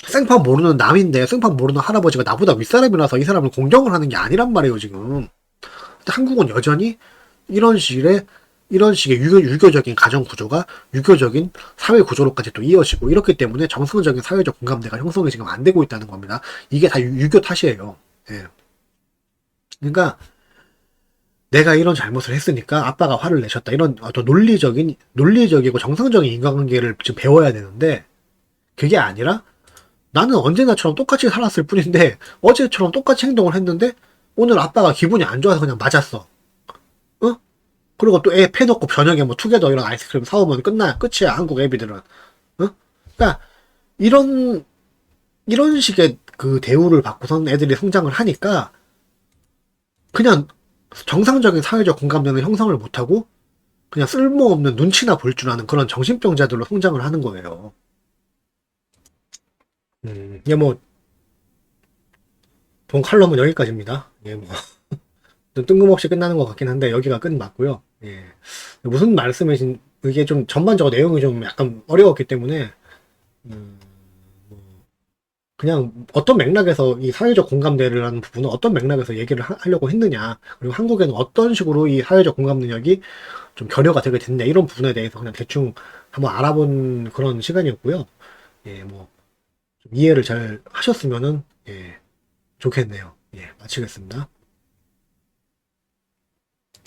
생판 모르는 남인데, 생판 모르는 할아버지가 나보다 윗사람이라서 이 사람을 공경을 하는 게 아니란 말이에요, 지금. 근데 한국은 여전히 이런 식의 유교적인 가정 구조가 유교적인 사회 구조로까지 또 이어지고, 이렇기 때문에 정상적인 사회적 공감대가 형성이 지금 안 되고 있다는 겁니다. 이게 다 유교 탓이에요. 예. 그러니까 내가 이런 잘못을 했으니까 아빠가 화를 내셨다, 이런 어떤 논리적이고 정상적인 인간관계를 지금 배워야 되는데, 그게 아니라 나는 언제나처럼 똑같이 살았을 뿐인데 어제처럼 똑같이 행동을 했는데 오늘 아빠가 기분이 안 좋아서 그냥 맞았어. 어? 그리고 또 애 패놓고 저녁에 뭐 투게더 이런 아이스크림 사오면 끝이야, 한국 애비들은. 어? 그러니까 이런 이런 식의 그 대우를 받고선 애들이 성장을 하니까 그냥 정상적인 사회적 공감대는 형성을 못하고 그냥 쓸모없는 눈치나 볼 줄 아는 그런 정신병자들로 성장을 하는 거예요. 이게 뭐, 본 칼럼은 여기까지입니다. 예, 뭐, 좀 뜬금없이 끝나는 것 같긴 한데, 여기가 끝 맞고요. 예. 무슨 말씀이신, 이게 좀 전반적으로 내용이 좀 약간 어려웠기 때문에, 음, 그냥 어떤 맥락에서 이 사회적 공감대라는 부분은 어떤 맥락에서 얘기를 하려고 했느냐, 그리고 한국에는 어떤 식으로 이 사회적 공감 능력이 좀 결여가 되게 됐냐, 이런 부분에 대해서 그냥 대충 한번 알아본 그런 시간이었고요. 예, 뭐, 좀 이해를 잘 하셨으면은, 예, 좋겠네요. 예, 마치겠습니다.